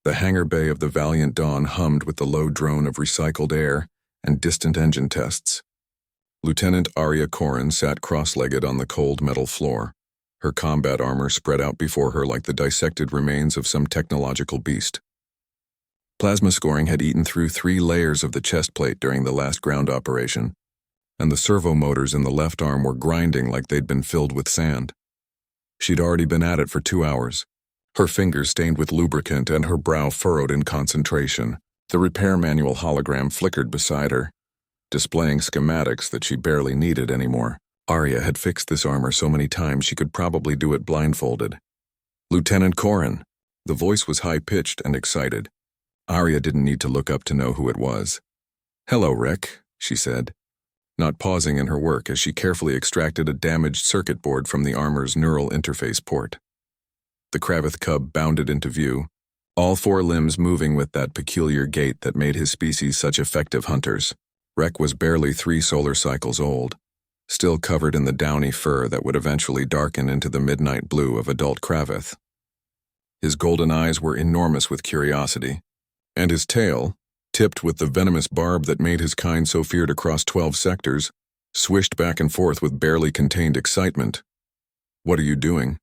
The hangar bay of the Valiant Dawn hummed with the low drone of recycled air and distant engine tests. Lieutenant Arya Corrin sat cross-legged on the cold metal floor, her combat armor spread out before her like the dissected remains of some technological beast. Plasma scoring had eaten through 3 layers of the chest plate during the last ground operation, and the servo motors in the left arm were grinding like they'd been filled with sand. She'd already been at it for 2 hours, her fingers stained with lubricant and her brow furrowed in concentration. The repair manual hologram flickered beside her, displaying schematics that she barely needed anymore. Arya had fixed this armor so many times she could probably do it blindfolded. Lieutenant Corrin. The voice was high-pitched and excited. Arya didn't need to look up to know who it was. "Hello, Rick," she said, not pausing in her work as she carefully extracted a damaged circuit board from the armor's neural interface port. The Kravith cub bounded into view, all 4 limbs moving with that peculiar gait that made his species such effective hunters. Rek was barely 3 solar cycles old, still covered in the downy fur that would eventually darken into the midnight blue of adult Kravith. His golden eyes were enormous with curiosity, and his tail, tipped with the venomous barb that made his kind so feared across 12 sectors, swished back and forth with barely contained excitement. "What are you doing?"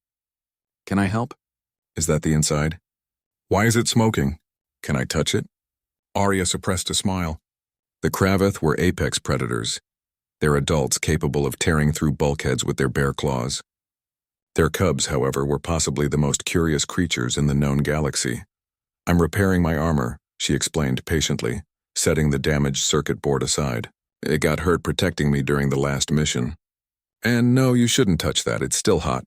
"Can I help?" "Is that the inside?" "Why is it smoking? Can I touch it?" Arya suppressed a smile. The Kravith were apex predators. They're adults capable of tearing through bulkheads with their bare claws. Their cubs, however, were possibly the most curious creatures in the known galaxy. "I'm repairing my armor," she explained patiently, setting the damaged circuit board aside. "It got hurt protecting me during the last mission." "And no, you shouldn't touch that, it's still hot."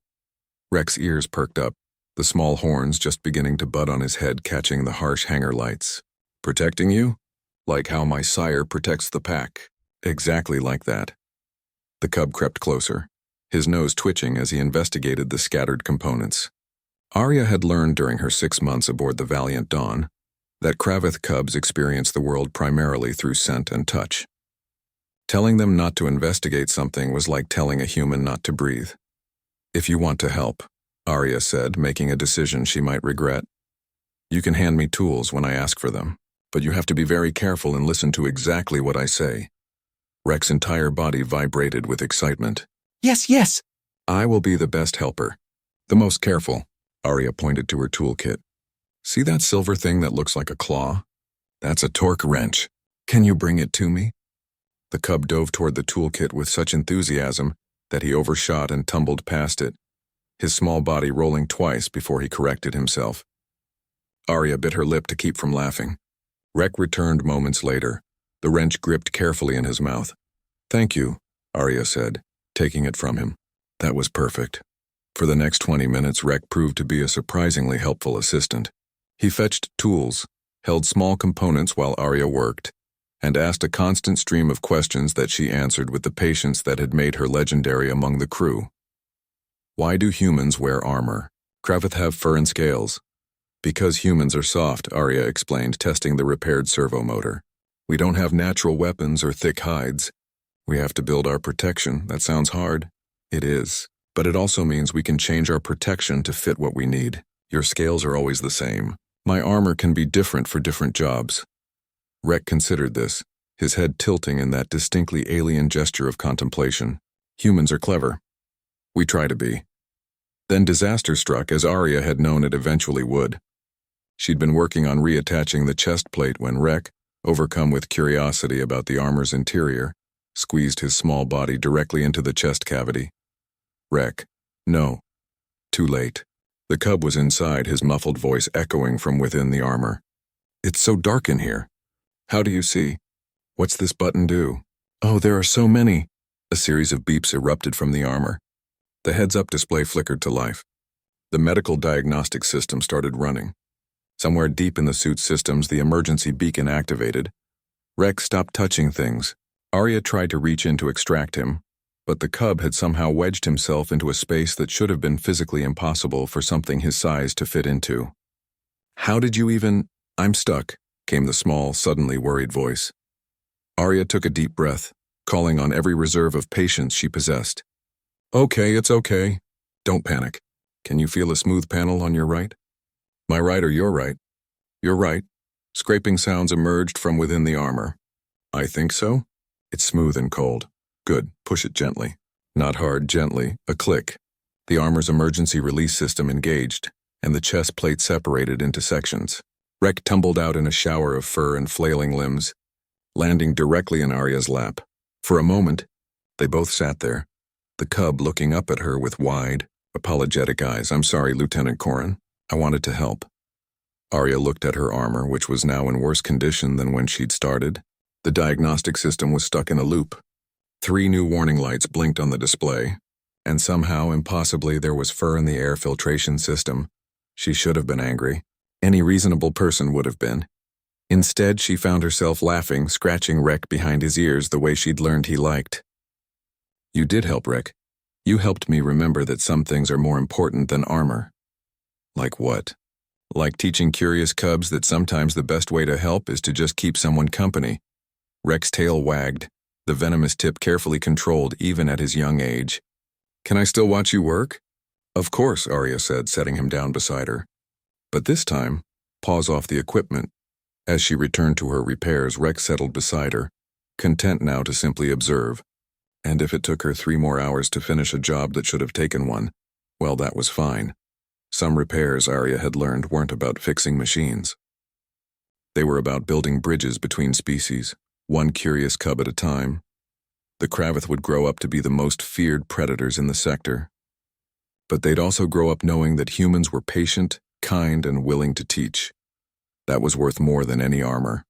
Rek's ears perked up, the small horns just beginning to bud on his head catching the harsh hangar lights. "Protecting you? Like how my sire protects the pack." "Exactly like that." The cub crept closer, his nose twitching as he investigated the scattered components. Arya had learned during her 6 months aboard the Valiant Dawn that Kravith cubs experience the world primarily through scent and touch. Telling them not to investigate something was like telling a human not to breathe. "If you want to help," Arya said, making a decision she might regret, "you can hand me tools when I ask for them, but you have to be very careful and listen to exactly what I say." Rek's entire body vibrated with excitement. "Yes, yes!" "I will be the best helper. The most careful." Arya pointed to her toolkit. "See that silver thing that looks like a claw? That's a torque wrench. Can you bring it to me?" The cub dove toward the toolkit with such enthusiasm that he overshot and tumbled past it, his small body rolling twice before he corrected himself. Arya bit her lip to keep from laughing. Rek returned moments later, the wrench gripped carefully in his mouth. "Thank you," Arya said, taking it from him. That was perfect. For the next 20 minutes, Rek proved to be a surprisingly helpful assistant. He fetched tools, held small components while Arya worked, and asked a constant stream of questions that she answered with the patience that had made her legendary among the crew. "Why do humans wear armor? Kravith have fur and scales." "Because humans are soft," Arya explained, testing the repaired servo motor. "We don't have natural weapons or thick hides. We have to build our protection. That sounds hard." "It is. But it also means we can change our protection to fit what we need. Your scales are always the same. My armor can be different for different jobs." Rek considered this, his head tilting in that distinctly alien gesture of contemplation. "Humans are clever. We try to be." Then disaster struck, as Arya had known it eventually would. She'd been working on reattaching the chest plate when Rek, overcome with curiosity about the armor's interior, squeezed his small body directly into the chest cavity. "Rek, no." Too late. The cub was inside, his muffled voice echoing from within the armor. "It's so dark in here. How do you see? What's this button do? Oh, there are so many." A series of beeps erupted from the armor. The heads-up display flickered to life. The medical diagnostic system started running. Somewhere deep in the suit's systems, the emergency beacon activated. Rek stopped touching things. Arya tried to reach in to extract him, but the cub had somehow wedged himself into a space that should have been physically impossible for something his size to fit into. "How did you even—" "I'm stuck," came the small, suddenly worried voice. Arya took a deep breath, calling on every reserve of patience she possessed. "Okay, it's okay. Don't panic. Can you feel a smooth panel on your right?" "My right or your right?" You're right. Scraping sounds emerged from within the armor. I think so. It's smooth and cold. Good, push it gently. Not hard, gently, a click. The armor's emergency release system engaged, and the chest plate separated into sections. Rek tumbled out in a shower of fur and flailing limbs, landing directly in Arya's lap. For a moment, they both sat there, the cub looking up at her with wide, apologetic eyes. I'm sorry, Lieutenant Corrin. I wanted to help. Arya looked at her armor, which was now in worse condition than when she'd started. The diagnostic system was stuck in a loop. 3 new warning lights blinked on the display, and somehow, impossibly, there was fur in the air filtration system. She should have been angry. Any reasonable person would have been. Instead, she found herself laughing, scratching Rek behind his ears the way she'd learned he liked. You did help, Rek. You helped me remember that some things are more important than armor. Like what? Like teaching curious cubs that sometimes the best way to help is to just keep someone company. Rek's tail wagged, the venomous tip carefully controlled even at his young age. Can I still watch you work? Of course, Arya said, setting him down beside her. But this time, paws off the equipment. As she returned to her repairs, Rek settled beside her, content now to simply observe. And if it took her 3 more hours to finish a job that should have taken 1, well, that was fine. Some repairs, Arya had learned, weren't about fixing machines. They were about building bridges between species, one curious cub at a time. The Kravith would grow up to be the most feared predators in the sector. But they'd also grow up knowing that humans were patient, kind, and willing to teach. That was worth more than any armor.